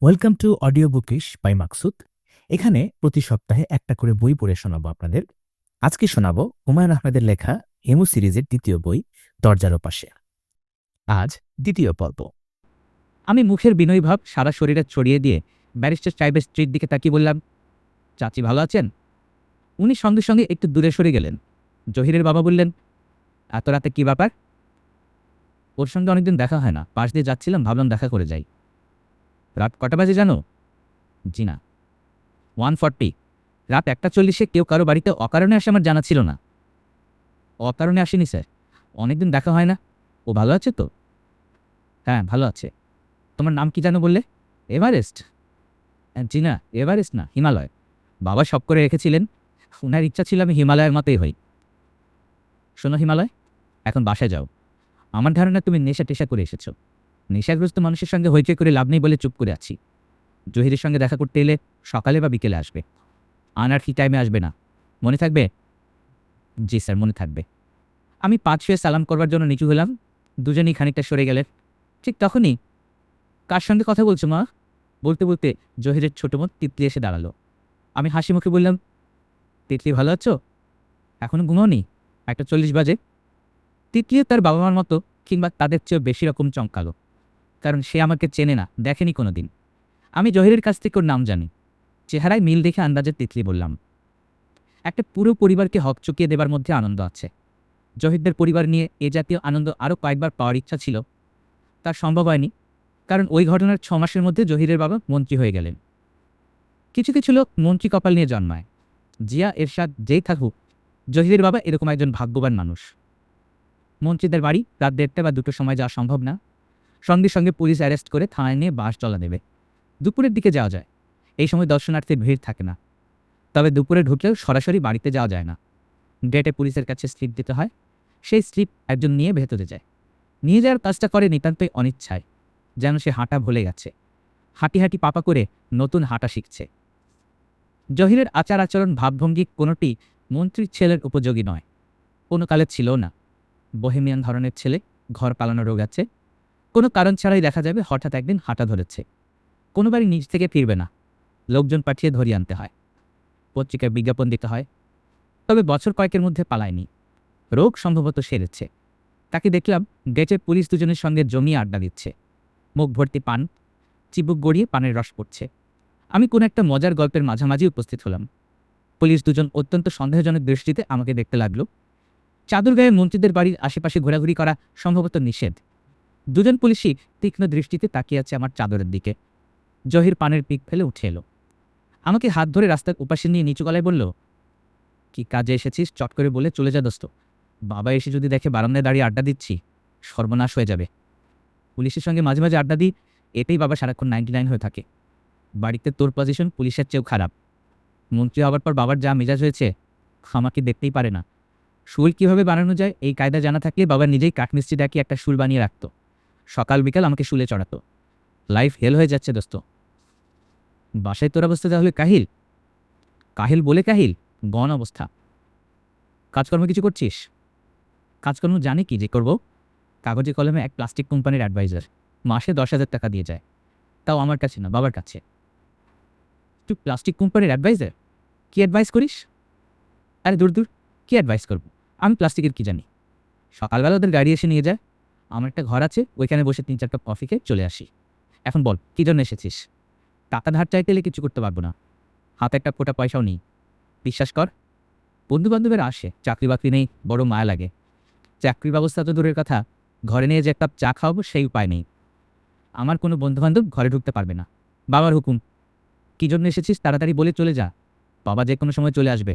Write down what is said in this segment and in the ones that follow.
Welcome to audio bookish by Maksud. এখানে প্রতি সপ্তাহে একটা করে বই পড়ে শোনাবো আপনাদের। আজকে শোনাবো হুমায়ুন আহমেদের লেখা হেমু সিরিজের দ্বিতীয় বই দরজার পাশে। আজ দ্বিতীয় পর্ব। আমি মুখের বিনয়ী ভাব সারা শরীরে ছড়িয়ে দিয়ে ব্যারিস্টার সাহেবের স্ত্রীর দিকে তাকিয়ে বললাম, চাচি ভালো আছেন? উনি সঙ্গে সঙ্গে একটু দূরে সরে গেলেন। জহিরের বাবা বললেন, এত রাতে কি ব্যাপার? ওর সঙ্গে অনেকদিন দেখা হয় না, পাশ দিয়ে যাচ্ছিলাম, ভাবলাম দেখা করে যাই। রাত কটা বাজে জানো? জি না। 1:40। রাত 1:40 কেউ কারো বাড়িতে অকারণে আসে আমার জানা ছিল না। অকারণে আসেনি স্যার, অনেকদিন দেখা হয় না। ও ভালো আছে তো? হ্যাঁ ভালো আছে। তোমার নাম কি জানো বললে? এভারেস্ট? জি না, এভারেস্ট না, হিমালয়। বাবা সব করে রেখেছিলেন, ওনার ইচ্ছা ছিল আমি হিমালয়ের মতোই হই। শোনো হিমালয়, এখন বাসায় যাও। আমার ধারণা তুমি নেশা টেশা করে এসেছো। নেশাগ্রস্ত মানুষের সঙ্গে হইচই করে লাভ নেই বলে চুপ করে আছি। জহিরের সঙ্গে দেখা করতে এলে সকালে বা বিকেলে আসবে, আনার্কি টাইমে আসবে না। মনে থাকবে? জি স্যার, মনে থাকবে। আমি 5 ছুঁয়ে সালাম করবার জন্য নিচু হলাম। দুজনেই খানিকটা সরে গেলেন। ঠিক তখনই, কার সঙ্গে কথা বলছো মা? বলতে বলতে জহিরের ছোট বোন তিতলি এসে দাঁড়ালো। আমি হাসি মুখে বললাম, তিতলি ভালো আছো? এখনো ঘুমাওনি? 1:40 বাজে। তৃতীয় তার বাবা মার মতো কিংবা তাদের চেয়েও বেশি রকম চমকালো, কারণ সে আমাকে চেনে না, দেখেনি কোনো দিন। আমি জহিরের কাছ থেকে ওর নাম জানি। চেহারায় মিল দেখে আন্দাজে তিতলি বললাম, একটা পুরো পরিবারকে হকচকিয়ে দেবার মধ্যে আনন্দ আছে। জহিরদের পরিবার নিয়ে এ জাতীয় আনন্দ আরও কয়েকবার পাওয়ার ইচ্ছা ছিল, তার সম্ভব হয়নি, কারণ ওই ঘটনার 6 মাসের মধ্যে জহিরের বাবা মন্ত্রী হয়ে গেলেন। কিছু কিছু লোক মন্ত্রী কপাল নিয়ে জন্মায়। জিয়া এরশাদ যেই থাকুক, জহিরের বাবা এরকম একজন ভাগ্যবান মানুষ। মন্ত্রীদের বাড়ি রাত 1:30 বা 2টোর সময় যাওয়া সম্ভব না। সঙ্গে সঙ্গে পুলিশ অ্যারেস্ট করে থানায় নিয়ে বাস চলা দেবে। দুপুরের দিকে যাওয়া যায়, এই সময় দর্শনার্থীর ভিড় থাকে না। তবে দুপুরে ঢুকলেও সরাসরি বাড়িতে যাওয়া যায় না। গেটে পুলিশের কাছে স্লিপ দিতে হয়। সেই স্লিপ একজন নিয়ে ভেতরে যায়। নিয়ে যাওয়ার কাজটা করে নিতান্তই অনিচ্ছায়, যেন সে হাঁটা ভুলে গেছে। হাঁটি হাঁটি পাপা করে নতুন হাঁটা শিখছে। জহিরের আচার আচরণ ভাবভঙ্গি কোনোটি মন্ত্রীর ছেলের উপযোগী নয়, কোনো কালে ছিল না। বহেমিয়ান ধরনের ছেলে, ঘর পালানো রোগ আছে, কোনো কারণ ছাড়াই দেখা যাবে হঠাৎ একদিন হাঁটা ধরেছে। কোনো বাড়ি নিজ থেকে ফিরবে না, লোকজন পাঠিয়ে ধরিয়ে আনতে হয়, পত্রিকায় বিজ্ঞাপন দিতে হয়। তবে বছর কয়েকের মধ্যে পালায়নি, রোগ সম্ভবত সেরেছে। তাকে দেখলাম গেটে পুলিশ দুজনের সঙ্গে জমিয়ে আড্ডা দিচ্ছে। মুখ ভর্তি পান, চিবুক গড়িয়ে পানের রস পড়ছে। আমি কোন একটা মজার গল্পের মাঝামাঝি উপস্থিত হলাম। পুলিশ দুজন অত্যন্ত সন্দেহজনক দৃষ্টিতে আমাকে দেখতে লাগলো। চাদর গায়ে মন্ত্রীদের বাড়ির আশেপাশে ঘোরাঘুরি করা সম্ভবত নিষেধ। দুজন পুলিশই তীক্ষ্ণ দৃষ্টিতে তাকিয়ে আছে আমার চাদরের দিকে। জহির পানের পিক ফেলে উঠে এলো, আমাকে হাত ধরে রাস্তার উপাশে নিয়ে নিচু গলায় বলল, কি কাজে এসেছিস চট করে বলে চলে যা দোস্ত। বাবা এসে যদি দেখে বারান্দায় দাঁড়িয়ে আড্ডা দিচ্ছি, সর্বনাশ হয়ে যাবে। পুলিশের সঙ্গে মাঝে মাঝে আড্ডা দিই, এতেই বাবা সারাক্ষণ 99 হয়ে থাকে। বাড়িতে তোর পজিশন পুলিশের চেয়েও খারাপ। মন্ত্রী হবার পর বাবার যা মেজাজ হয়েছে, আমাকে দেখতেই পারে না। শুল কীভাবে বানানো যায় এই কায়দা জানা থাকলে বাবা নিজেই কাঠমিস্ত্রি ডাকি একটা শুল বানিয়ে রাখতো। সকাল বিকাল আমাকে শুলে চড়াতো। লাইফ হেল হয়ে যাচ্ছে দোস্ত। বাসায় তোর অবস্থা তাহলে কাহিল? কাহিল বলে কাহিল, গণ অবস্থা। কাজকর্ম কিছু করছিস? কাজকর্ম জানি কি যে করব, কাগজে কলমে এক প্লাস্টিক কোম্পানির অ্যাডভাইজার, মাসে 10,000 টাকা দিয়ে যায়। তাও আমার কাছে না, বাবার কাছে। তুই প্লাস্টিক কোম্পানির অ্যাডভাইজার? কি অ্যাডভাইস করিস? আরে দূর দূর, কী অ্যাডভাইস করব, আমি প্লাস্টিকের কি জানি। সকালবেলা ওদের গাড়ি এসে নিয়ে যায়, আমার একটা ঘর আছে, ওইখানে বসে 3-4 কাপ কফি খেয়ে চলে আসি। এখন বল কী জন্য এসেছিস? টাকা ধার চাইতে এলে কিছু করতে পারবো না, হাতে একটা ফোঁটা পয়সাও নেই। বিশ্বাস কর, বন্ধুবান্ধবেরা আসে, চাকরি বাকরি নেই, বড় মায়া লাগে। চাকরির ব্যবস্থা তো দূরের কথা, ঘরে নিয়ে যে এক কাপ চা খাওয়াবো সেই উপায় নেই। আমার কোনো বন্ধুবান্ধব ঘরে ঢুকতে পারবে না। বাবার হুকুম। কী জন্য এসেছিস তাড়াতাড়ি বলে চলে যা, বাবা যে কোনো সময় চলে আসবে।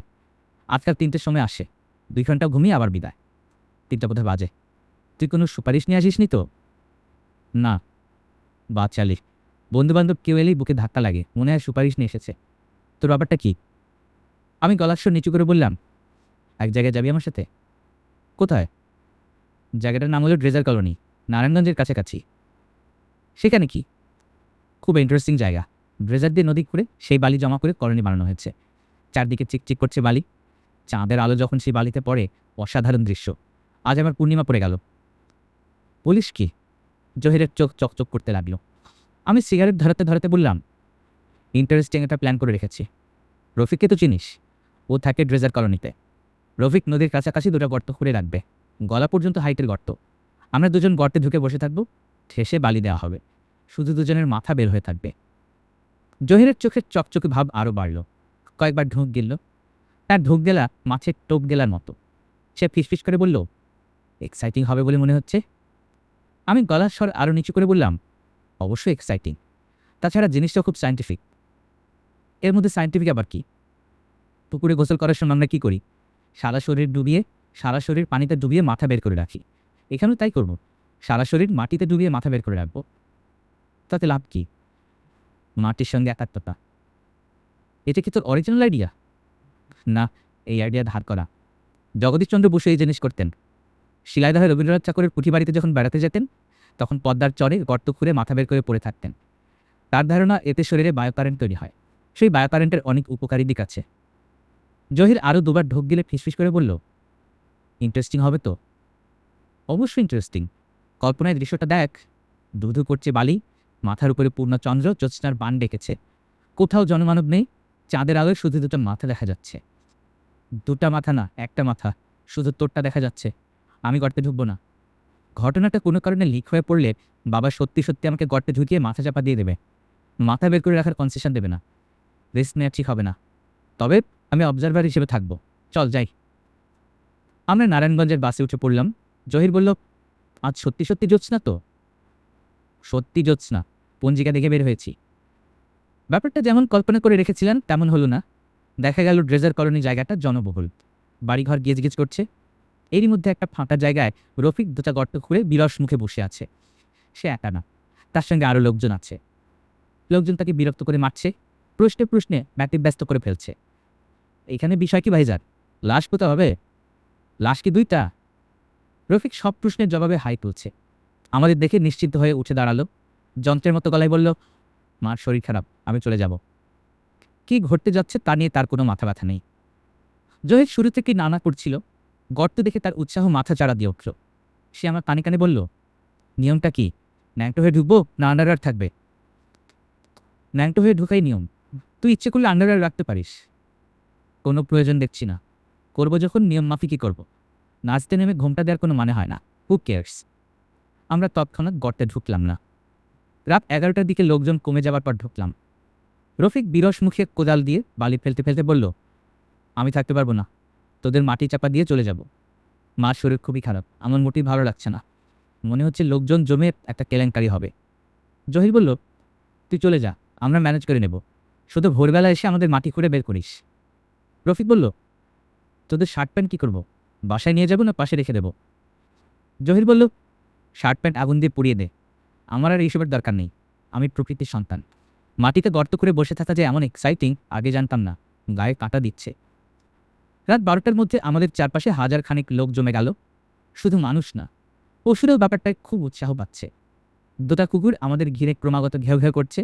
আজকাল 3টের সময় আসে, 2 ঘন্টা ঘুমিয়ে আবার বিদায়। 3টা বোধহয় বাজে। তুই কোনো সুপারিশ নিয়ে আসিসনি তো? না। বাচালি, বন্ধুবান্ধব কেউ এলেই বুকে ধাক্কা লাগে, মনে হয় সুপারিশ নিয়ে এসেছে। তোর ব্যাপারটা কি? আমি গলার স্বর নিচু করে বললাম, এক জায়গায় যাবি আমার সাথে? কোথায়? জায়গাটার নাম হলো ড্রেজার কলোনি, নারায়ণগঞ্জের কাছাকাছি। সেখানে কি? খুব ইন্টারেস্টিং জায়গা। ড্রেজার দিয়ে নদী করে সেই বালি জমা করে কলোনি বানানো হয়েছে। চারদিকে চিকচিক করছে বালি, চাঁদের আলো যখন সেই বালিতে পড়ে, অসাধারণ দৃশ্য। আজ আমার পূর্ণিমা পড়ে গেল। বলিস কি? জহিরের চোখ চকচক করতে লাগলো। আমি সিগারেট ধরাতে ধরাতে বললাম, ইন্টারেস্টিং একটা প্ল্যান করে রেখেছি। রফিককে তো চিনিস, ও থাকে ড্রেজার কলোনিতে। রফিক নদীর কাছাকাছি দুটো গর্ত খুঁড়ে রাখবে, গলা পর্যন্ত হাইটের গর্ত। আমরা দুজন গর্তে ঢুকে বসে থাকবো, ঠেসে বালি দেওয়া হবে, শুধু দুজনের মাথা বের হয়ে থাকবে। জহিরের চোখের চকচকে ভাব আরও বাড়ল, কয়েকবার ঢোক গেল। তার ঢোক গেলা মাছের টোপ গেলার মতো। সে ফিসফিস করে বলল, এক্সাইটিং হবে বলে মনে হচ্ছে। আমি গলার স্বর আরও নিচু করে বললাম, অবশ্যই এক্সাইটিং, তাছাড়া জিনিসটা খুব সায়েন্টিফিক। এর মধ্যে সায়েন্টিফিক আবার কি? পুকুরে গোসল করার সময় আমরা কী করি? সারা শরীর পানিতে ডুবিয়ে মাথা বের করে রাখি। এখানেও তাই করব, সারা শরীর মাটিতে ডুবিয়ে মাথা বের করে রাখবো। তাতে লাভ কি? মাটির সঙ্গে একাত্মতা। এটা কি তোর অরিজিনাল আইডিয়া? না, এই আইডিয়া ধার করা। জগদীশচন্দ্র বসু এই জিনিস করতেন। শিলাইদহে রবীন্দ্রনাথ ঠাকুরের পুঁথি বাড়িতে যখন বেড়াতে যেতেন, তখন পদ্মার চরে গর্ত খুঁড়ে মাথা বের করে পড়ে থাকতেন। তার ধারণা এতে শরীরে বায়োকারেন্ট তৈরি হয়। সেই বায়োকারেন্টের অনেক উপকারী দিক আছে। জহির আরও দুবার ঢোক গেলে ফিসফিস করে বলল, ইন্টারেস্টিং হবে তো? অবশ্যই ইন্টারেস্টিং। কল্পনায় দৃশ্যটা দেখ, ধুধু করছে বালি, মাথার উপরে পূর্ণচন্দ্র জ্যোৎস্নার বান ডেকেছে, কোথাও জনমানব নেই, চাঁদের আলোয় শুধু দুটো মাথা দেখা যাচ্ছে। দুটা মাথা না, একটা মাথা, শুধু তোরটা দেখা যাচ্ছে। আমি গর্তে ঢুকবো না। ঘটনাটা কোনো কারণে লিক হয়ে পড়লে বাবা সত্যি সত্যি আমাকে গর্তে ঢুকিয়ে মাথা চাপা দিয়ে দেবে, মাথা বের করে রাখার কনসেশন দেবে না। রিস্ক নেওয়া ঠিক হবে না। তবে আমি অবজারভার হিসেবে থাকবো। চল যাই। আমরা নারায়ণগঞ্জের বাসে উঠে পড়লাম। জহির বলল, আজ সত্যি সত্যি জ্যোৎস্না তো? সত্যি জ্যোৎস্না, পঞ্জিকা দেখে বের হয়েছি। ব্যাপারটা যেমন কল্পনা করে রেখেছিলেন তেমন হলো না। দেখা গেল ড্রেজার কলোনি জায়গাটা জনবহুল, বাড়িঘর গিজ গিজ করছে। এরই মধ্যে একটা ফাঁকা জায়গায় রফিক দুটা গর্ত খুঁড়ে বিরস মুখে বসে আছে। সে একা না, তার সঙ্গে আরও লোকজন আছে। লোকজন তাকে বিরক্ত করে মারছে, প্রশ্নে প্রশ্নে ব্যতিব্যস্ত করে ফেলছে। এইখানে বিষয় কি ভাইজান? লাশ কোথাও হবে? লাশ কি দুইটা? রফিক সব প্রশ্নের জবাবে হাই তুলছে। আমাদের দেখে নিশ্চিন্ত হয়ে উঠে দাঁড়ালো, যন্ত্রের মতো গলায় বলল, মার শরীর খারাপ, আমি চলে যাব। কি ঘটতে যাচ্ছে তা নিয়ে তার কোনো মাথা ব্যথা নেই। জহির শুরু থেকেই নানা করছিল, গর্ত দেখে তার উৎসাহ মাথা চাড়া দিয়ে উঠল। সে আমার কানে কানে বলল, নিয়মটা কি? ন্যাংটো হয়ে ঢুকবো না আন্ডারওয়্যার থাকবে? ন্যাংটো হয়ে ঢুকাই নিয়ম, তুই ইচ্ছে করলে আন্ডারওয়্যার রাখতে পারিস। কোনো প্রয়োজন দেখছি না, করবো যখন নিয়ম মাফিকই করবো। নাচতে নেমে ঘোমটা দেওয়ার কোনো মানে হয় না। Who cares? আমরা তৎক্ষণাৎ গর্তে ঢুকলাম না। রাত 11টার দিকে লোকজন কমে যাবার পর ঢুকলাম। রফিক বিরস মুখে কোদাল দিয়ে বালি ফেলতে ফেলতে বলল, আমি থাকতে পারবো না, তোদের মাটি চাপা দিয়ে চলে যাব। মার শরীর খুবই খারাপ, আমার মোটেই ভালো লাগছে না। মনে হচ্ছে লোকজন জমে একটা কেলেঙ্কারি হবে। জহির বলল, তুই চলে যা, আমরা ম্যানেজ করে নেব। শুধু ভোরবেলা এসে আমাদের মাটি খুঁড়ে বের করিস। রফিক বলল, তোদের শার্ট প্যান্ট কী করবো? বাসায় নিয়ে যাবো না পাশে রেখে দেবো? জহির বলল, শার্ট প্যান্ট আগুন দিয়ে পুড়িয়ে দে, আমার আর এইসবের দরকার নেই। আমি প্রকৃতির সন্তান। মাটিতে গর্ত করে বসে থাকা যে এমন এক্সাইটিং আগে জানতাম না, গায়ে কাঁটা দিচ্ছে। রাত 12টার মধ্যে আমাদের চারপাশে হাজার খানিক লোক জমে গেল। শুধু মানুষ না, পশুরাও ব্যাপারটায় খুব উৎসাহ পাচ্ছে। দুটা কুকুর আমাদের ঘিরে ক্রমাগত ঘেউ ঘেউ করছে।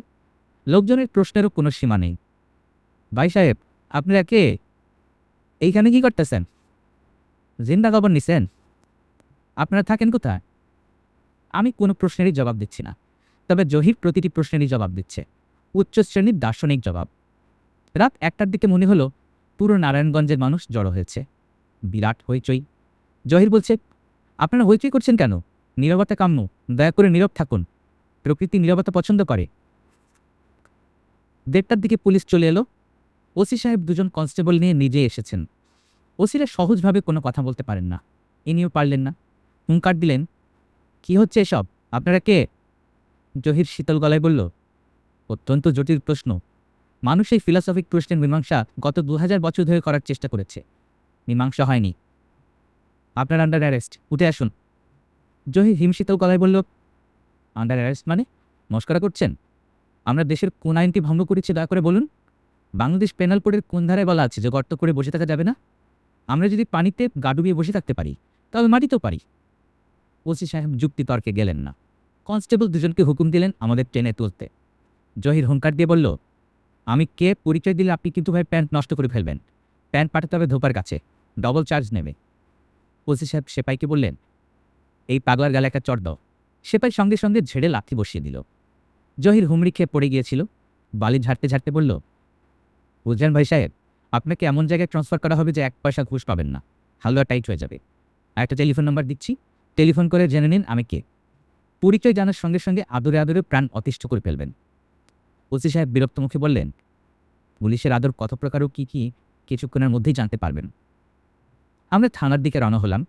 লোকজনের প্রশ্নেরও কোনো সীমা নেই। ভাই সাহেব, আপনারা কে? এইখানে কি করতেছেন? জিন্দা খবর নিছেন? আপনারা থাকেন কোথায়? আমি কোনো প্রশ্নেরই জবাব দিচ্ছি না, তবে জহির প্রতিটি প্রশ্নেরই জবাব দিচ্ছে, উচ্চ শ্রেণীর দার্শনিক জবাব। রাত 1টার দিকে মনে হলো পুরো নারায়ণগঞ্জের মানুষ জড়ো হয়েছে। বিরাট হইচই। জহির বলছে, আপনারা হইচই করছেন কেন? নীরবতা কাম্য, দয়া করে নীরব থাকুন। প্রকৃতি নীরবতা পছন্দ করে। 1:30টার দিকে পুলিশ চলে এলো। ওসি সাহেব দুজন কনস্টেবল নিয়ে নিজে এসেছেন। ওসিরা সহজভাবে কোনো কথা বলতে পারেন না, ইনিও পারলেন না। হুঙ্কার দিলেন, কি হচ্ছে এসব? আপনারা কে? জহির শীতল গলায় বলল, অত্যন্ত জটিল প্রশ্ন। মানুষ এই ফিলসফিক প্রশ্নের মীমাংসা গত 2000 বছর ধরে করার চেষ্টা করেছে, মীমাংসা হয়নি। আপনার আন্ডার অ্যারেস্ট, উঠে আসুন। জহির হিমশীতল গলায় বলল, আন্ডার অ্যারেস্ট মানে? মস্করা করছেন? আমরা দেশের কোন আইনটি ভঙ্গ করেছি দয়া করে বলুন। বাংলাদেশ পেনাল কোডের কোন ধারায় বলা আছে যে গর্ত করে বসে থাকা যাবে না? আমরা যদি পানিতে গা ডুবিয়ে বসে থাকতে পারি, তবে মাটিতেও পারি। ওসি সাহেব যুক্তি তর্কে গেলেন না। কনস্টেবল দুজনকে হুকুম দিলেন আমাদের ট্রেনে তুলতে। জহির হুঙ্কার দিয়ে বলল, আমি কে পরিচয় দিলে আপনি কিন্তু ভাই প্যান্ট নষ্ট করে ফেলবেন। প্যান্ট পাঠাতে হবে ধোপার কাছে, ডবল চার্জ নেবে। ওসি সাহেব সেপাইকে বললেন, এই পাগলার গালে একটা চড় দাও। সেপাই সঙ্গে সঙ্গে ঝেড়ে লাথি বসিয়ে দিল। জহির হুমড়ি খেয়ে পড়ে গিয়েছিল। বালি ঝাড়তে ঝাড়তে বলল, বুঝলেন ভাই সাহেব, আপনাকে এমন জায়গায় ট্রান্সফার করা হবে যে 1 পয়সা ঘুষ পাবেন না, হালুয়া টাইট হয়ে যাবে। আর একটা টেলিফোন নাম্বার দিচ্ছি, টেলিফোন করে জেনে নিন আমি কে। পরিচয় জানার সঙ্গে সঙ্গে আদরে আদরে প্রাণ অতিষ্ঠ করে ফেলবেন। ওসি সাহেব বিরক্ত মুখে বললেন, পুলিশের আদর কত প্রকার ও কী কী কিছুক্ষণের মধ্যেই জানতে পারবেন। আমরা থানার দিকে রওনা হলাম।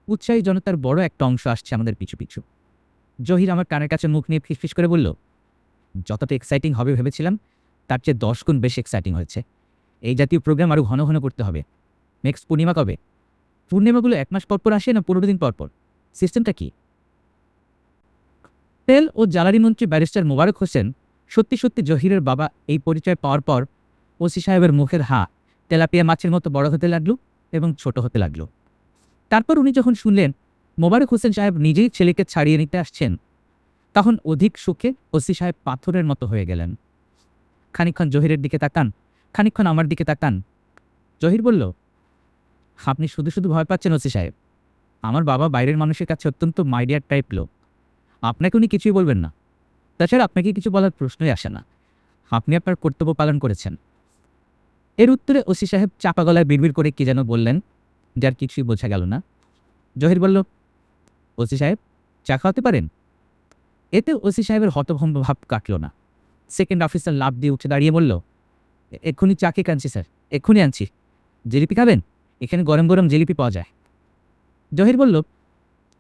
উৎসাহী জনতার বড় একটা অংশ আসছে আমাদের পিছু পিছু। জহির আমার কানের কাছে মুখ নিয়ে ফিসফিস করে বলল, যতটা এক্সাইটিং হবে ভেবেছিলাম তার চেয়ে 10 গুণ বেশি এক্সাইটিং হয়েছে। এই জাতীয় প্রোগ্রাম আরও ঘন ঘন করতে হবে। নেক্সট পূর্ণিমা কবে? পূর্ণিমাগুলো 1 মাস পর পর আসে না 15 দিন পর পর? সিস্টেমটা কি? তেল ও জ্বালানি মন্ত্রী ব্যারিস্টার মোবারক হোসেন সত্যি সত্যি জহিরের বাবা এই পরিচয় পাওয়ার পর ওসি সাহেবের মুখের তেলাপিয়া মাছের মতো বড় হতে লাগলো এবং ছোট হতে লাগলো। তারপর উনি যখন শুনলেন মোবারক হোসেন সাহেব নিজেই ছেলেকে ছাড়িয়ে নিতে আসছেন, তখন অধিক সুখে ওসি সাহেব পাথরের মতো হয়ে গেলেন। খানিকক্ষণ জহিরের দিকে তাকান, খানিকক্ষণ আমার দিকে তাকান। জহির বলল, আপনি শুধু শুধু ভয় পাচ্ছেন ওসি সাহেব। আমার বাবা বাইরের মানুষের কাছে অত্যন্ত মাইডিয়ার টাইপ লোক, আপনাকে উনি কিছুই বলবেন না। তাছাড়া আপনাকে কিছু বলার প্রশ্নই আসে না, আপনি আপনার কর্তব্য পালন করেছেন। এর উত্তরে ওসি সাহেব চাপা গলায় বিড়বিড় করে কি যেন বললেন, যার কিছুই বোঝা গেল না। জহির বলল, ওসি সাহেব চা খাওয়াতে পারেন? এতে ওসি সাহেবের হতভম্ব ভাব কাটল না। সেকেন্ড অফিসার লাফ দিয়ে উঠে দাঁড়িয়ে বলল, এক্ষুনি চা কেক আনছি স্যার, এক্ষুনি আনছি। জিলিপি খাবেন? এখানে গরম গরম জিলিপি পাওয়া যায়। জহির বলল,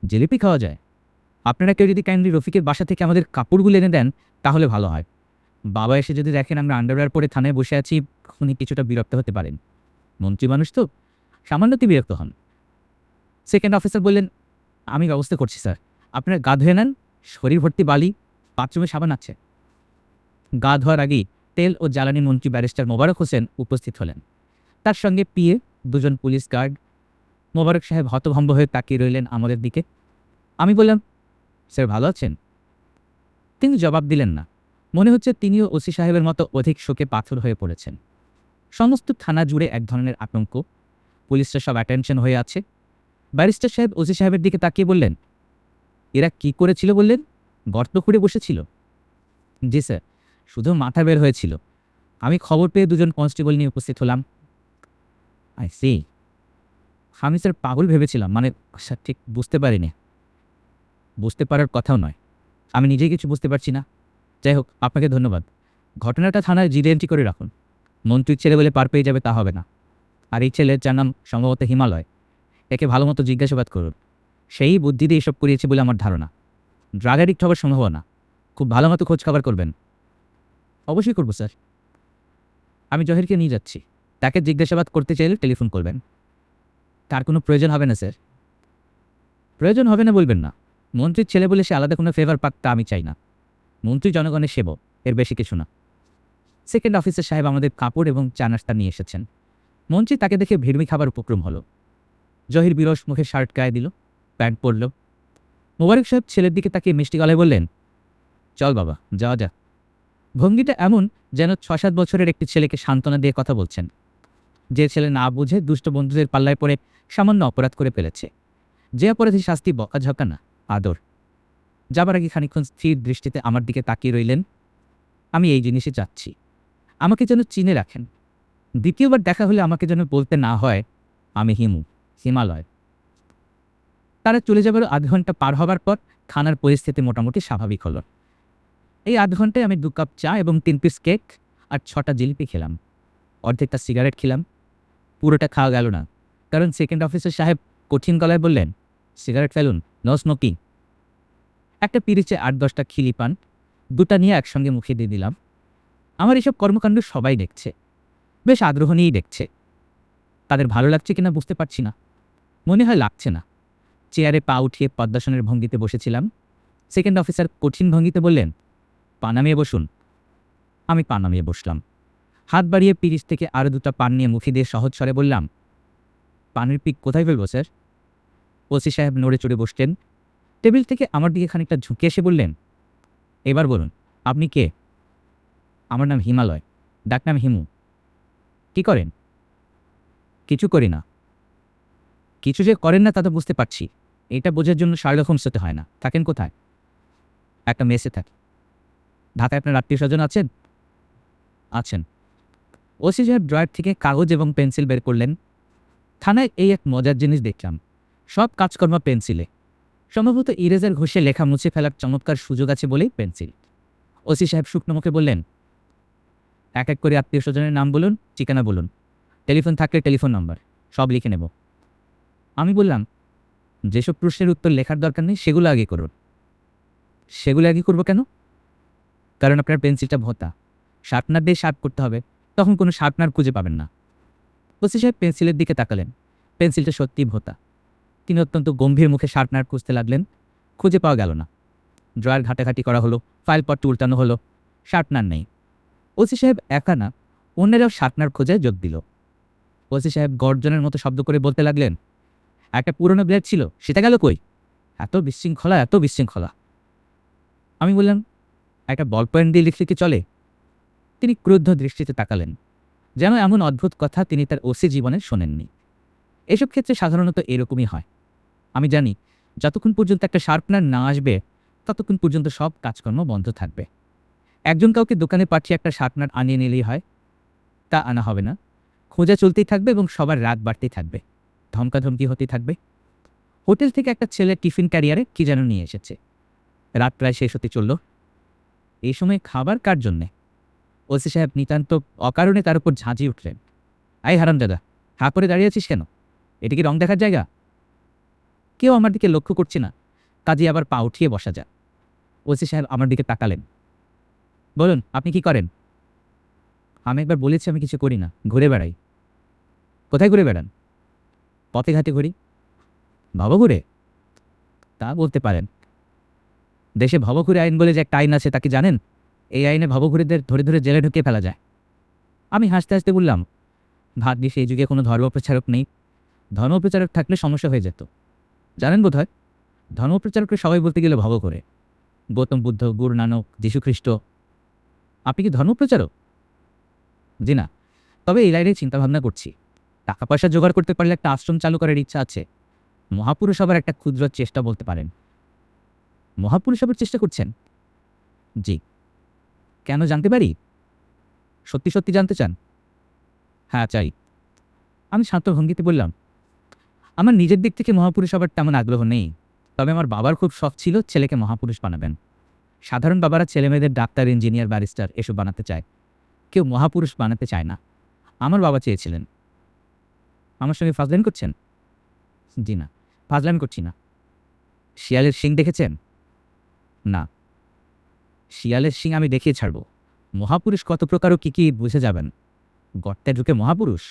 জিলিপি খাওয়া যায়? আপনারা কেউ যদি কাইন্ডলি রফিকের বাসা থেকে আমাদের কাপড়গুলো এনে দেন তাহলে ভালো হয়। বাবা এসে যদি দেখেন আমরা আন্ডারওয়্যার পরে থানায় বসে আছি, উনি কিছুটা বিরক্ত হতে পারেন। মন্ত্রী মানুষ তো, সামান্যতি বিরক্ত হন। সেকেন্ড অফিসার বললেন, আমি ব্যবস্থা করছি স্যার, আপনারা গা ধুয়ে নেন, শরীর ভর্তি বালি, বাথরুমে সাবান আছে। গা ধোয়ার আগেই তেল ও জ্বালানি মন্ত্রী ব্যারিস্টার মোবারক হোসেন উপস্থিত হলেন, তার সঙ্গে পিএ, 2 জন পুলিশ গার্ড। মোবারক সাহেব হতভম্ব হয়ে তাকিয়ে রইলেন আমাদের দিকে। আমি বললাম, স্যার ভালো আছেন? তিনি জবাব দিলেন না। মনে হচ্ছে তিনিও ওসি সাহেবের মতো অধিক শোকে পাথর হয়ে পড়েছেন। সমস্ত থানা জুড়ে এক ধরনের আতঙ্ক, পুলিশরা সব অ্যাটেনশন হয়ে আছে। ব্যারিস্টার সাহেব ওসি সাহেবের দিকে তাকিয়ে বললেন, এরা কি করেছিল বললেন? গর্ত খুঁড়ে বসেছিল? জি স্যার, শুধু মাথা বের হয়েছিল। আমি খবর পেয়ে 2 জন কনস্টেবল নিয়ে উপস্থিত হলাম। I C. আমি স্যার পাগল ভেবেছিলাম, মানে স্যার ঠিক বুঝতে পারিনি। বুঝতে পারার কথাও নয়, আমি নিজেই কিছু বুঝতে পারছি না। যাই হোক, আপনাকে ধন্যবাদ। ঘটনাটা থানায় জিডি এন্ট্রি করে রাখুন। মন্ত্রীর ছেলে বলে পার পেয়ে যাবে তা হবে না। আর এই ছেলের যার নাম সম্ভবত হিমালয়, একে ভালো মতো জিজ্ঞাসাবাদ করুন। সেই বুদ্ধি দিয়ে এসব করিয়েছে বলে আমার ধারণা। ড্রাগ অ্যাডিক্ট হওয়ার সম্ভাবনা, খুব ভালো মতো খোঁজ খবর করবেন। অবশ্যই করব স্যার। আমি জহিরকে নিয়ে যাচ্ছি, তাকে জিজ্ঞাসাবাদ করতে চাইলে টেলিফোন করবেন। তার কোনো প্রয়োজন হবে না স্যার। প্রয়োজন হবে না বলবেন না। মন্ত্রীর ছেলে বলে সে আলাদা কোনো ফেভার পাক তা আমি চাই না। মন্ত্রী জনগণের সেবক, এর বেশি কিছু না। সেকেন্ড অফিসার সাহেব আমাদের কাপড় এবং চা নাস্তা নিয়ে এসেছেন। মন্ত্রী তাকে দেখে ভিড়মি খাবার উপক্রম হলো। জহির বিরস মুখে শার্ট গায়ে দিল, প্যান্ট পরল। মোবারক সাহেব ছেলের দিকে তাকিয়ে মিষ্টি গলায় বললেন, চল বাবা, যাওয়া যাক। ভঙ্গিটা এমন যেন 6-7 বছরের একটি ছেলেকে সান্ত্বনা দিয়ে কথা বলছেন, যে ছেলে না বুঝে দুষ্ট বন্ধুদের পাল্লায় পড়ে সামান্য অপরাধ করে ফেলেছে। যে অপরাধী শাস্তি বকাঝকা না, আদর। যাবার আগে খানিকক্ষণ স্থির দৃষ্টিতে আমার দিকে তাকিয়ে রইলেন। আমি এই জিনিসই চাচ্ছি, আমাকে যেন চিনে রাখেন। দ্বিতীয়বার দেখা হলে আমাকে যেন বলতে না হয় আমি হিমু, হিমালয়। তারা চলে যাবার 0.5 ঘন্টা পার হবার পর খানার পরিস্থিতি মোটামুটি স্বাভাবিক হলো। এই 0.5 ঘন্টায় আমি 2 কাপ চা এবং 3 পিস কেক আর 6টা জিলিপি খেলাম। অর্ধেকটা সিগারেট খেলাম, পুরোটা খাওয়া গেল না, কারণ সেকেন্ড অফিসার সাহেব কঠিন গলায় বললেন, সিগারেট ফেলুন, নো স্মোকিং। একটা পিরিচে 8-10টা খিলি পান, 2টা নিয়ে একসঙ্গে মুখে দিয়ে দিলাম। আমার এসব কর্মকাণ্ড সবাই দেখছে, বেশ আগ্রহ নিয়েই দেখছে। তাদের ভালো লাগছে কিনা বুঝতে পারছি না, মনে হয় লাগছে না। চেয়ারে পা উঠিয়ে পদ্মাসনের ভঙ্গিতে বসেছিলাম। সেকেন্ড অফিসার কঠিন ভঙ্গিতে বললেন, পা নামিয়ে বসুন। আমি পা নামিয়ে বসলাম। হাত বাড়িয়ে পিরিচ থেকে আরও 2টা পান নিয়ে মুখে দিয়ে সহজ স্বরে বললাম, পানের পিক কোথায় ফেলবো স্যার? ওসি সাহেব নড়ে চড়ে বসলেন। টেবিল থেকে আমার দিকে খানিকটা ঝুঁকে এসে বললেন, এবার বলুন আপনি কে? আমার নাম হিমালয়, ডাকনাম হিমু। কি করেন? কিছু করি না। কিছু যে করেন না তা তো বুঝতে পারছি, এটা বোঝার জন্য শার্লক হোমস হতে হয় না। থাকেন কোথায়? একটা মেসে থাকি। ঢাকায় আপনার আত্মীয় স্বজন আছেন? আছেন। ওসি সাহেব ড্রয়ার থেকে কাগজ এবং পেন্সিল বের করলেন। থানায় এই এক মজার জিনিস দেখলাম, সব কাজকর্ম পেন্সিলে। সম্ভবত ইরেজার ঘষে লেখা মুছে ফেলার চমৎকার সুযোগ আছে বলেই পেন্সিল। ওসি সাহেব শুকনো মুখে বললেন, এক এক করে আত্মীয় স্বজনের নাম বলুন, ঠিকানা বলুন, টেলিফোন থাকলে টেলিফোন নাম্বার, সব লিখে নেব। আমি বললাম, যেসব প্রশ্নের উত্তর লেখার দরকার নেই সেগুলো আগে করুন। সেগুলো আগে করবো কেন? কারণ আপনার পেন্সিলটা ভোঁতা, শার্পনার দিয়ে শার্প করতে হবে, তখন কোনো শার্পনার খুঁজে পাবেন না। ওসি সাহেব পেন্সিলের দিকে তাকালেন, পেন্সিলটা সত্যিই ভোঁতা। তিনি অত্যন্ত গম্ভীর মুখে শার্পনার খুঁজতে লাগলেন। খুঁজে পাওয়া গেল না। ড্রয়ার ঘাটাঘাটি করা হলো, ফাইলপত্র উল্টানো হলো, শার্পনার নেই। ওসি সাহেব একা না, অন্যেরাও শার্পনার খোঁজায় যোগ দিল। ওসি সাহেব গর্জনের মতো শব্দ করে বলতে লাগলেন, একটা পুরনো ব্লেড ছিল, সেটা গেল কই? এত বিশৃঙ্খলা, এত বিশৃঙ্খলা। আমি বললাম, একটা বল পয়েন্ট দিয়ে লিখলে কি চলে? তিনি ক্রুদ্ধ দৃষ্টিতে তাকালেন, যেন এমন অদ্ভুত কথা তিনি তার ওসি জীবনে শোনেননি। এসব ক্ষেত্রে সাধারণত এরকমই হয়। আমি জানি, যতক্ষণ পর্যন্ত একটা শার্পনার না আসবে ততক্ষণ পর্যন্ত সব কাজকর্ম বন্ধ থাকবে। একজন কাউকে দোকানে পাঠিয়ে একটা শার্পনার আনিয়ে নিলেই হয়, তা আনা হবে না। খোঁজা চলতেই থাকবে এবং সবার রাত বাড়তেই থাকবে, ধমকাধমকি হতেই থাকবে। হোটেল থেকে একটা ছেলে টিফিন ক্যারিয়ারে কি যেন নিয়ে এসেছে। রাত প্রায় শেষ হতে চলল। এই সময় খাবার কার জন্যে? ওসি সাহেব নিতান্ত অকারণে তার উপর ঝাঁঝিয়ে উঠলেন, আই হারামজাদা, হাঁ করে দাঁড়িয়ে আছিস কেন? এটা কি রং দেখার জায়গা? কেউ আমার দিকে লক্ষ্য করছে না, কাজে আবার পা উঠিয়ে বসা যায়। ওসি সাহেব আমার দিকে তাকালেন, বলুন আপনি কি করেন? আমি একবার বলেছি আমি কিছু করি না, ঘুরে বেড়াই। কোথায় ঘুরে বেড়ান? পথে ঘাটে ঘুরি। ভবঘুরে? তা বলতে পারেন। দেশে ভবঘুরে আইন বলে যে একটা আইন আছে, তা কি জানেন? এই আইনে ভবঘুরেদের ধরে ধরে জেলে ঢুকিয়ে ফেলা যায়। আমি হাসতে হাসতে বললাম, ভাগ্যিস এই যুগে কোনো ধর্মপ্রচারক নেই, ধর্মপ্রচারক থাকলে সমস্যা হয়ে যেত। জানেন বোধ হয়, ধর্মপ্রচারককে সবাই বলতে গেলে ভব করে। গৌতম বুদ্ধ, গুরু নানক, যীশুখ্রিস্ট। আপনি কি ধর্মপ্রচারক? জি না, তবে এই লাইনে চিন্তাভাবনা করছি। টাকা পয়সা জোগাড় করতে পারলে একটা আশ্রম চালু করার ইচ্ছা আছে। মহাপুরুষ হবার একটা ক্ষুদ্র চেষ্টা বলতে পারেন। মহাপুরুষ হবার চেষ্টা করছেন? জি। কেন জানতে পারি? সত্যি সত্যি জানতে চান? হ্যাঁ চাই। আমি শান্ত ভঙ্গিতে বললাম, আমার নিজের দিক থেকে মহাপুরুষ হবার তেমন আগ্রহ নেই, তবে আমার বাবার খুব শখ ছিল ছেলেকে মহাপুরুষ বানাবেন। সাধারণ বাবারা ছেলেমেয়েদের ডাক্তার, ইঞ্জিনিয়ার, ব্যারিস্টার এসব বানাতে চায়, কেউ মহাপুরুষ বানাতে চায় না। আমার বাবা চেয়েছিলেন। আমার সঙ্গে ফাজলামি করছেন? জি না, ফাজলামি করছি না। শিয়ালের শিং দেখেছেন? না। শিয়ালের শিং আমি দেখিয়ে ছাড়ব। মহাপুরুষ কত প্রকার ও কি বুঝে যাবেন। গর্তে ঢুকে মহাপুরুষ?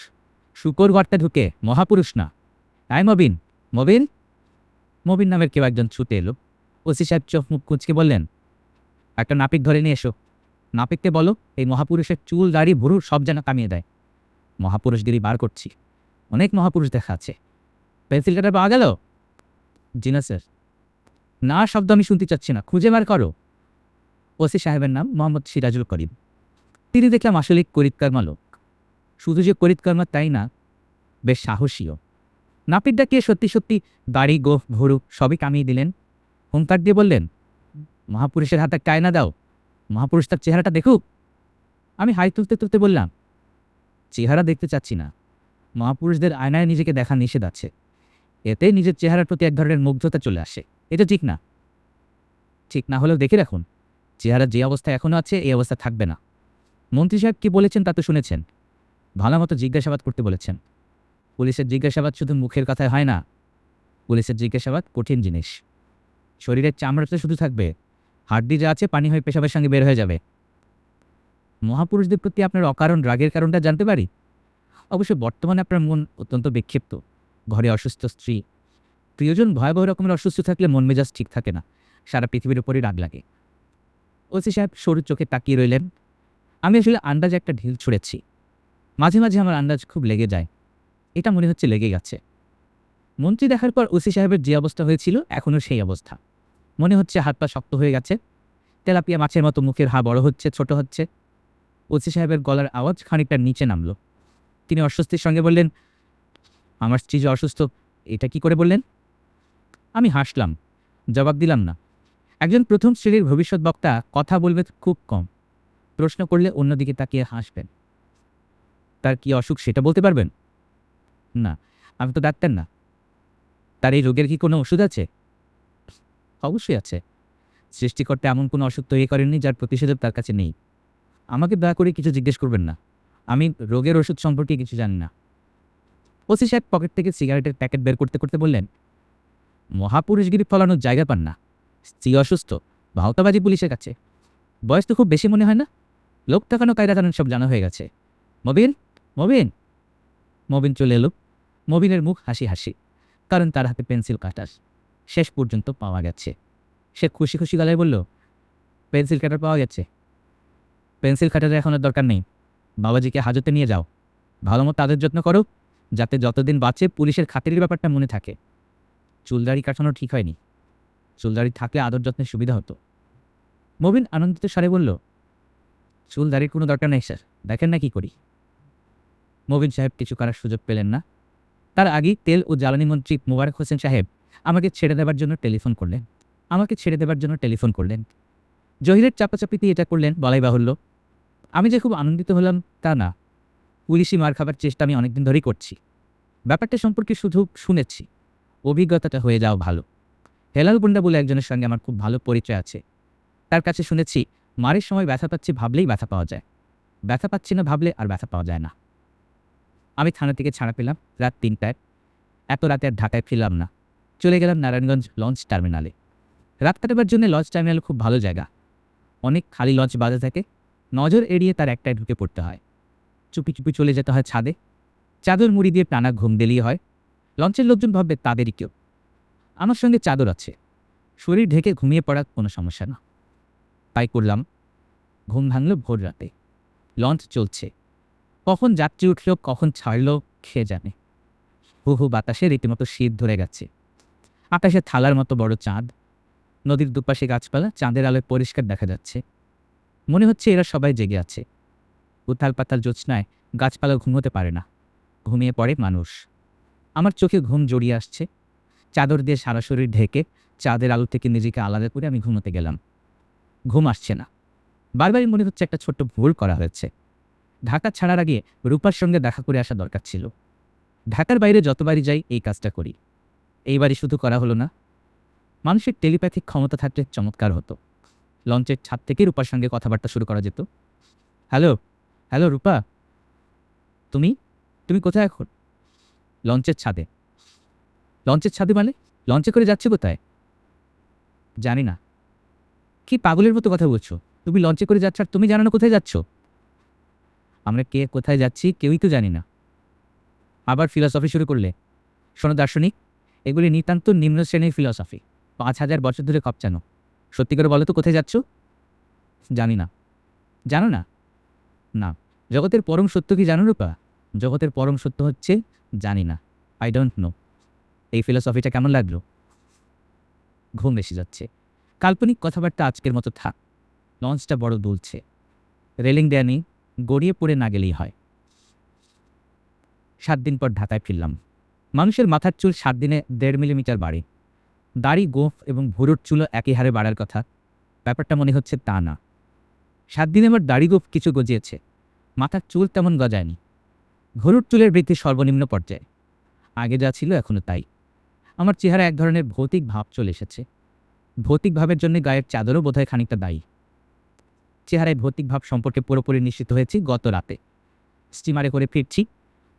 শুকর গর্তে ঢুকে মহাপুরুষ না। আয় মবিন, মবিন। মবিন নামের কেউ একজন ছুটে এলো। ওসি সাহেব চোখ মুখ কুঁচকে বললেন, একটা নাপিত ধরে নিয়ে এসো। নাপিতকে বলো এই মহাপুরুষের চুল, দাড়ি, ভুরু সব যেন কামিয়ে দেয়। মহাপুরুষগিরি বার করছি, অনেক মহাপুরুষ দেখা আছে। পেন্সিল কাটার পাওয়া গেল? জি না স্যার। না শব্দ আমি শুনতে চাচ্ছি না, খুঁজে বার করো। ওসি সাহেবের নাম মোহাম্মদ সিরাজুল করিম। তিনি দেখলাম আসলে করিতকর্মা লোক। শুধু যে করিতকর্মা তাই না, বেশ সাহসীও। নাপিত ডাকিয়ে সত্যি সত্যি দাড়ি, গোফ, ভুরু সবই কামিয়ে দিলেন। হুঙ্কার দিয়ে বললেন, মহাপুরুষের হাতে একটা আয়না দাও, মহাপুরুষ তার চেহারাটা দেখুক। আমি হাই তুলতে তুলতে বললাম, চেহারা দেখতে চাচ্ছি না, মহাপুরুষদের আয়নায় নিজেকে দেখা নিষেধ আছে। এতে নিজের চেহারার প্রতি এক ধরনের মুগ্ধতা চলে আসে, এটা ঠিক না। ঠিক না হলেও দেখে রাখুন, চেহারা যে অবস্থায় এখনও আছে এই অবস্থা থাকবে না। মন্ত্রী সাহেব কি বলেছেন তা তো শুনেছেন, ভালো মতো জিজ্ঞাসাবাদ করতে বলেছেন। পুলিশের জিজ্ঞাসাবাদ শুধু মুখের কথায় হয় না, পুলিশের জিজ্ঞাসাবাদ কঠিন জিনিস। শরীরের চামড়াটা শুধু থাকবে, হাড্ডি যা আছে পানি হয়ে পেশাবের সঙ্গে বের হয়ে যাবে। মহাপুরুষদের প্রতি আপনার অকারণ রাগের কারণটা জানতে পারি? অবশ্য বর্তমানে আপনার মন অত্যন্ত বিক্ষিপ্ত। ঘরে অসুস্থ স্ত্রী, প্রিয়জন ভয়াবহ রকমের অসুস্থ থাকলে মন মেজাজ ঠিক থাকে না, সারা পৃথিবীর উপরই রাগ লাগে। ওসি সাহেব সরু চোখে তাকিয়ে রইলেন। আমি আসলে আন্দাজে একটা ঢিল ছুঁড়েছি। মাঝে মাঝে আমার আন্দাজ খুব লেগে যায়, এটা মনে হচ্ছে লেগে গেছে। মন্ত্রী দেখার পর ওসি সাহেবের যে অবস্থা হয়েছিল এখনও সেই অবস্থা। মনে হচ্ছে হাত পা শক্ত হয়ে গেছে, তেলাপিয়া মাছের মতো মুখের হা বড় হচ্ছে, ছোট হচ্ছে। ওসি সাহেবের গলার আওয়াজ খানিকটা নিচে নামলো। তিনি অস্বস্তির সঙ্গে বললেন, আমার স্ত্রী যে অসুস্থ, এটা কি করে বললেন? আমি হাসলাম, জবাব দিলাম না। একজন প্রথম শ্রেণীর ভবিষ্যৎ বক্তা কথা বলবে খুব কম, প্রশ্ন করলে অন্যদিকে তাকিয়ে হাসবেন। তার কি অসুখ সেটা বলতে পারবেন না? আমি তো ডাক্তার না। তার এই রোগের কি কোনো ওষুধ আছে? অবশ্যই আছে। সৃষ্টিকর্তা এমন কোনো অসুখ তৈরি করেননি যার প্রতিষেধক তার কাছে নেই। আমাকে দয়া করে কিছু জিজ্ঞেস করবেন না। আমি রোগের ওষুধ সম্পর্কে কিছু জানি না। ওসি সাহেব পকেট থেকে সিগারেটের প্যাকেট বের করতে করতে বললেন, মহাপুরুষগিরি ফলানোর জায়গা পান না। স্ত্রী অসুস্থ, ভাওতাবাজি পুলিশের কাছে। বয়স তো খুব বেশি মনে হয় না। লোক তাকানো কায়দা কানুন সব জানা হয়ে গেছে। মবিন, মবিন। মবিন চলে এলো। মবিনের মুখ হাসি হাসি, কারণ তার হাতে পেন্সিল কাটার শেষ পর্যন্ত পাওয়া গেছে। সে খুশি খুশি গলায় বলল, পেন্সিল কাটার পাওয়া গেছে। পেন্সিল কাটারের এখন আর দরকার নেই। বাবাজিকে হাজতে নিয়ে যাও, ভালো মতো তাদের যত্ন করো, যাতে যতদিন বাঁচে পুলিশের খাতিরের ব্যাপারটা মনে থাকে। চুলদাড়ি কাটানো ঠিক হয়নি। চুলদাড়ি থাকলে আদর যত্নের সুবিধা হতো। মবিন আনন্দিত স্বরে বলল, চুলদাড়ির কোনো দরকার নেই স্যার, দেখেন না কি করি। মবিন সাহেব কিছু করার সুযোগ পেলেন না। তার আগেই তেল ও জ্বালানি মন্ত্রী মোবারক হোসেন সাহেব আমাকে ছেড়ে দেবার জন্য টেলিফোন করলেন। জহিরের চাপাচাপিতে এটা করলেন বলাই বাহুল্য। আমি যে খুব আনন্দিত হলাম তা না। পুলিশি মার খাবার চেষ্টা আমি অনেকদিন ধরেই করছি। ব্যাপারটা সম্পর্কে শুধু শুনেছি, অভিজ্ঞতাটা হয়ে যাওয়া ভালো। হেলাল গুন্ডা বলে একজনের সঙ্গে আমার খুব ভালো পরিচয় আছে। তার কাছে শুনেছি, মারের সময় ব্যথা পাচ্ছি ভাবলেই ব্যথা পাওয়া যায়, ব্যথা পাচ্ছি না ভাবলে আর ব্যথা পাওয়া যায় না। আমি থানা থেকে ছাড়া পেলাম রাত ৩টায়। এত রাতে আর ঢাকায় ফিরলাম না, চলে গেলাম নারায়ণগঞ্জ লঞ্চ টার্মিনালে। রাত কাটাবার জন্য লঞ্চ টার্মিনাল খুব ভালো জায়গা। অনেক খালি লঞ্চ বাজে থাকে, নজর এড়িয়ে তার একটায় ঢুকে পড়তে হয়। চুপি চুপি চলে যেতে হয় ছাদে, চাদর মুড়ি দিয়ে টানা ঘুম দিলেই হয়। লঞ্চের লোকজন ভাববে তাদেরই কেউ। আমার সঙ্গে চাদর আছে, শরীর ঢেকে ঘুমিয়ে পড়ার কোনো সমস্যা না। তাই করলাম। ঘুম ভাঙল ভোর রাতে। লঞ্চ চলছে, কখন যাত্রী উঠল কখন ছাড়ল খেয়ে জানে। হু হু বাতাসে রীতিমতো শীত ধরে গেছে। আকাশে থালার মতো বড় চাঁদ, নদীর দুপাশে গাছপালা চাঁদের আলোয় পরিষ্কার দেখা যাচ্ছে। মনে হচ্ছে এরা সবাই জেগে আছে। উথাল পাতাল জ্যোৎস্নায় গাছপালা ঘুমোতে পারে না, ঘুমিয়ে পড়ে মানুষ। আমার চোখে ঘুম জড়িয়ে আসছে। চাদর দিয়ে সারা শরীর ঢেকে চাঁদের আলো থেকে নিজেকে আলাদা করে আমি ঘুমোতে গেলাম। ঘুম আসছে না। বারবারই মনে হচ্ছে একটা ছোট্ট ভুল করা হয়েছে। ঢাকা ছাড়ার আগে রূপার সঙ্গে দেখা করে আসা দরকার ছিল। ঢাকার বাইরে যতবারই যাই এই কাজটা করি, এইবারই শুধু করা হলো না। মানুষের টেলিপ্যাথিক ক্ষমতা থাকলে চমৎকার হতো। লঞ্চের ছাদ থেকে রূপার সঙ্গে কথাবার্তা শুরু করা যেত। হ্যালো, হ্যালো রূপা, তুমি তুমি কোথায় এখন? লঞ্চের ছাদে। লঞ্চের ছাদে মানে? লঞ্চে করে যাচ্ছে কোথায়? জানি না। কি পাগলের মতো কথা বলছো? তুমি লঞ্চে করে যাচ্ছ আর তুমি জানো না কোথায় যাচ্ছ? আমরা কে কোথায় যাচ্ছি কেউই তো জানি না। আবার ফিলসফি শুরু করলে? শোনো দার্শনিক, এগুলি নিতান্ত নিম্ন শ্রেণীর ফিলসফি, ৫,০০০ বছর ধরে কপচানো। সত্যি করে বলো তো কোথায় যাচ্ছ? জানি না। জানো না? না। জগতের পরম সত্য কি জানো রূপা? জগতের পরম সত্য হচ্ছে জানি না, আই ডোন্ট নো। এই ফিলসফিটা কেমন লাগলো? ঘুম এসে যাচ্ছে। কাল্পনিক কথাবার্তা আজকের মতো থাক। লঞ্চটা বড় দুলছে, রেলিং দেয়া নেই, গড়িয়ে পড়ে না গেলেই হয়। ৭ দিন পর ঢাকায় ফিরলাম। মানুষের মাথার চুল ৭ দিনে ১.৫ মিলিমিটার বাড়ে। দাড়ি, গোঁফ এবং ভুরুর চুলও একই হারে বাড়ার কথা। ব্যাপারটা মনে হচ্ছে তা না। ৭ দিনে আমার দাড়ি গোঁফ কিছু গজিয়েছে, মাথার চুল তেমন গজায়নি। ভুরুর চুলের বৃদ্ধি সর্বনিম্ন পর্যায়ে। আগে যা ছিল এখনো তাই। আমার চেহারা এক ধরনের ভৌতিক ভাব চলে এসেছে। ভৌতিক ভাবের জন্য গায়ের চাদরও বোধহয় খানিকটা দায়ী। চেহারায় ভৌতিক ভাব সম্পর্কে পুরোপুরি নিশ্চিত হয়েছি গত রাতে। স্টিমারে করে ফিরছি।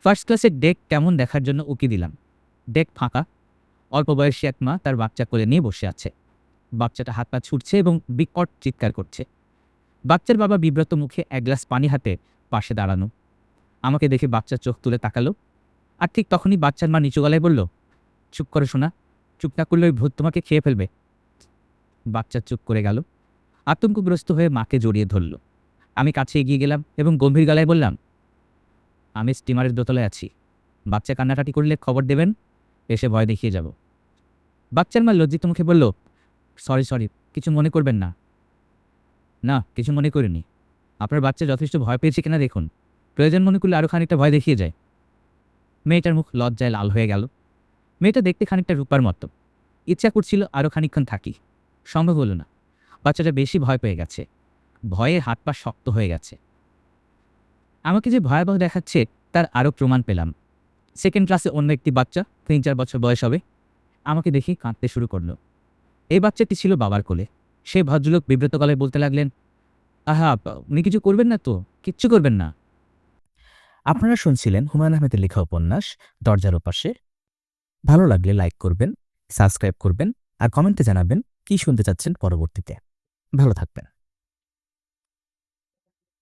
ফার্স্ট ক্লাসের ডেক কেমন দেখার জন্য উকি দিলাম। ডেক ফাঁকা। অল্প বয়সী এক মা তার বাচ্চা কোলে নিয়ে বসে আছে। বাচ্চাটা হাত পা ছুটছে এবং বিকট চিৎকার করছে। বাচ্চার বাবা বিব্রত মুখে এক গ্লাস পানি হাতে পাশে দাঁড়ানো। আমাকে দেখে বাচ্চা চোখ তুলে তাকালো। আর ঠিক তখনই বাচ্চার মা নিচু গলায় বলল, চুপ করে শোনা, চুপ না করলে ওই ভূত তোমাকে খেয়ে ফেলবে। বাচ্চা চুপ করে গেল। আতঙ্কগ্রস্ত হয়ে মাকে জড়িয়ে ধরল। আমি কাছে এগিয়ে গেলাম এবং গম্ভীর গলায় বললাম, আমি স্টিমারের দোতলায় আছি। বাচ্চা কান্নাকাটি করলে খবর দেবেন, এসে ভয় দেখিয়ে যাব। বাচ্চার মা লজ্জিত মুখে বলল, সরি, কিছু মনে করবেন না। না, কিছু মনে করিনি। আপনার বাচ্চা যথেষ্ট ভয় পেয়েছে কিনা দেখুন, প্রয়োজন মনে করলে আরও খানিকটা ভয় দেখিয়ে যায়। মেয়েটার মুখ লজ্জায় লাল হয়ে গেল। মেয়েটা দেখতে খানিকটা রূপার মতো। ইচ্ছা করছিল আরও খানিকক্ষণ থাকি, সম্ভব হলো না। বাচ্চাটা বেশি ভয় পেয়ে গেছে, ভয়ে হাত পা শক্ত হয়ে গেছে। আমাকে যে ভয়াবহ দেখাচ্ছে তার আরও প্রমাণ পেলাম। সেকেন্ড ক্লাসে অন্য একটি বাচ্চা, 3-4 বছর বয়স হবে, আমাকে দেখি কাঁদতে শুরু করলো। এই বাচ্চাটি ছিল বাবার কোলে। সেই ভদ্রলোক বিব্রত গলায় বলতে লাগলেন, আহা, উনি কিছু করবেন না তো? কিচ্ছু করবেন না। আপনারা শুনছিলেন হুমায়ুন আহমেদের লেখা উপন্যাস দরজার ওপাশে। ভালো লাগলে লাইক করবেন, সাবস্ক্রাইব করবেন আর কমেন্টে জানাবেন কি শুনতে চাচ্ছেন পরবর্তীতে। ভালো থাকবেন।